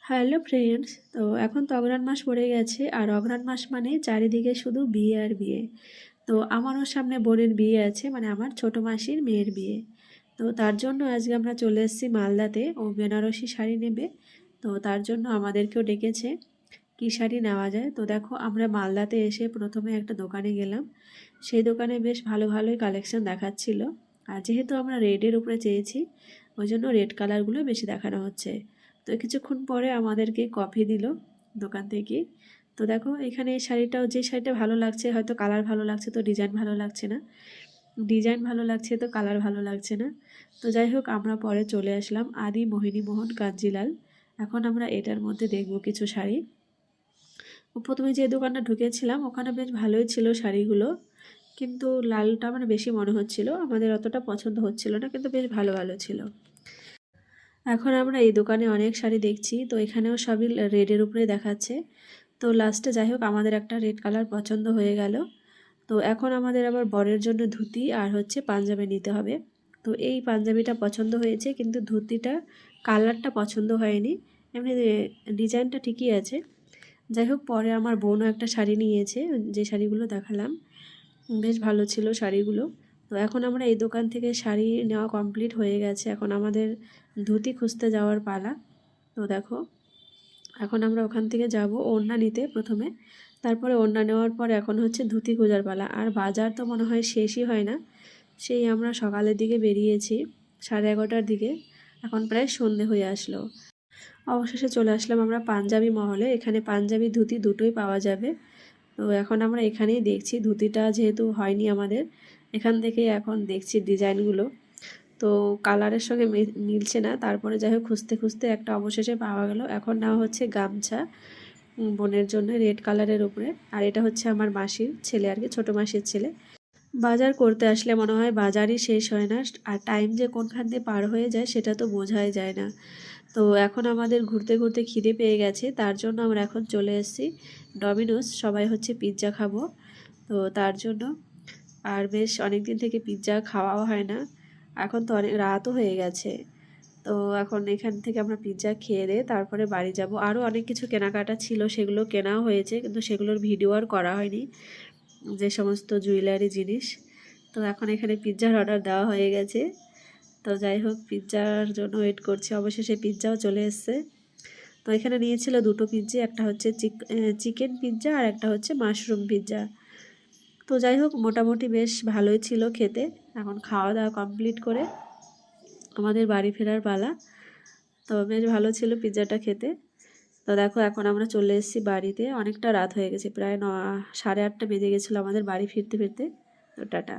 Hello friends, তো এখন তো অঘ্রাণ মাস পড়ে গেছে। আর অঘ্রাণ মাস মানে চারিদিকে শুধু বিয়ে আর বিয়ে। তো আমারও সামনে বোনের বিয়ে আছে, মানে আমার ছোট মাসির মেয়ের বিয়ে। তো তার জন্য আজকে আমরা চলে এসেছি মালদাতে। ও বেনারসি শাড়ি নেবে, তো তার জন্য আমাদেরকেও ডেকেছে কী শাড়ি নেওয়া যায়। তো দেখো, আমরা মালদাতে এসে প্রথমে একটা দোকানে গেলাম। সেই দোকানে বেশ ভালো ভালোই কালেকশন দেখাচ্ছিল। আর যেহেতু আমরা রেডের উপরে চেয়েছি, ওই জন্য রেড কালারগুলো বেশি দেখানো হচ্ছে। তো কিছুক্ষণ পরে আমাদেরকে কফি দিল দোকান থেকে। তো দেখো, এখানে এই শাড়িটাও, যে শাড়িটা ভালো লাগছে, হয়তো কালার ভালো লাগছে তো ডিজাইন ভালো লাগছে না, ডিজাইন ভালো লাগছে তো কালার ভালো লাগছে না। তো যাই হোক, আমরা পরে চলে আসলাম আদি মোহিনী মোহন কাঞ্জিলাল। এখন আমরা এটার মধ্যে দেখব কিছু শাড়ি। প্রথমে যে দোকানটা ঢুকেছিলাম ওখানে বেশ ভালোই ছিল শাড়িগুলো, কিন্তু লালটা মানে বেশি মনে হচ্ছিল, আমাদের অতটা পছন্দ হচ্ছিল না, কিন্তু বেশ ভালো ভালো ছিল। এখন আমরা এই দোকানে অনেক শাড়ি দেখছি, তো এখানেও সবই রেডের উপরে দেখাচ্ছে। তো লাস্টে যাই হোক, আমাদের একটা রেড কালার পছন্দ হয়ে গেল। তো এখন আমাদের আবার বরের জন্য ধুতি আর হচ্ছে পাঞ্জাবি নিতে হবে। তো এই পাঞ্জাবিটা পছন্দ হয়েছে, কিন্তু ধুতিটা কালারটা পছন্দ হয়নি। এমনি ডিজাইনটা ঠিকই আছে। যাই হোক, পরে আমার বোনও একটা শাড়ি নিয়েছে, যে শাড়িগুলো দেখালাম বেশ ভালো ছিল শাড়িগুলো। তো এখন আমরা এই দোকান থেকে শাড়ি নেওয়া কমপ্লিট হয়ে গেছে, এখন আমাদের ধুতি খুঁজতে যাওয়ার পালা। তো দেখো, এখন আমরা ওখান থেকে যাব ওড়না নিতে প্রথমে, তারপরে ওড়না নেওয়ার পর এখন হচ্ছে ধুতি খোঁজার পালা। আর বাজার তো মনে হয় শেষই হয় না, সেই আমরা সকালের দিকে বেরিয়েছি 11:30টার দিকে, এখন প্রায় সন্ধে হয়ে আসলো। অবশেষে চলে আসলাম আমরা পাঞ্জাবি মহলে। এখানে পাঞ্জাবি ধুতি দুটোই পাওয়া যাবে। তো এখন আমরা এখানেই দেখছি, ধুতিটা যেহেতু হয়নি আমাদের, এখান থেকে এখন দেখছি ডিজাইনগুলো। তো কালারের সঙ্গে মিলছে না, তারপরে যাই হোক খুঁজতে খুঁজতে একটা অবশেষে পাওয়া গেল। এখন নেওয়া হচ্ছে গামছা বোনের জন্য রেড কালারের উপরে। আর এটা হচ্ছে আমার মাসির ছেলে, আর কি ছোটো মাসির ছেলে। বাজার করতে আসলে মনে হয় বাজারই শেষ হয় না, আর টাইম যে কোনখান দিয়ে পার হয়ে যায় সেটা তো বোঝাই যায় না। তো এখন আমাদের ঘুরতে ঘুরতে খিদে পেয়ে গেছে, তার জন্য আমরা এখন চলে এসেছি ডমিনোস। সবাই হচ্ছে পিৎজা খাবো, তো তার জন্য। আর বেশ অনেক দিন থেকে পিৎজা খাওয়াও হয় না, এখন তো অনেক রাতও হয়ে গেছে। তো এখন এখান থেকে আমরা পিৎজা খেয়ে দিয়ে তারপরে বাড়ি যাব। আরও অনেক কিছু কেনাকাটা ছিল, সেগুলো কেনাও হয়েছে, কিন্তু সেগুলোর ভিডিও আর করা হয়নি, যে সমস্ত জুয়েলারি জিনিস। তো এখন এখানে পিৎজার অর্ডার দেওয়া হয়ে গেছে। তো যাই হোক, পিৎজার জন্য ওয়েট করছি, অবশেষে পিৎজাও চলে এসছে। তো এখানে নিয়েছিল দুটো পিৎজা, একটা হচ্ছে চিকেন পিৎজা আর একটা হচ্ছে মাশরুম পিৎজা। তো যাই হোক, মোটামুটি বেশ ভালোই ছিল খেতে। এখন খাওয়া দাওয়া কমপ্লিট করে আমাদের বাড়ি ফেরার পালা। তো বেশ ভালো ছিল পিৎজাটা খেতে। তো দেখো, এখন আমরা চলে এসেছি বাড়িতে, অনেকটা রাত হয়ে গেছে, প্রায় 8:30 বেজে গেছিলো আমাদের বাড়ি ফিরতে ফিরতে। তো টাটা।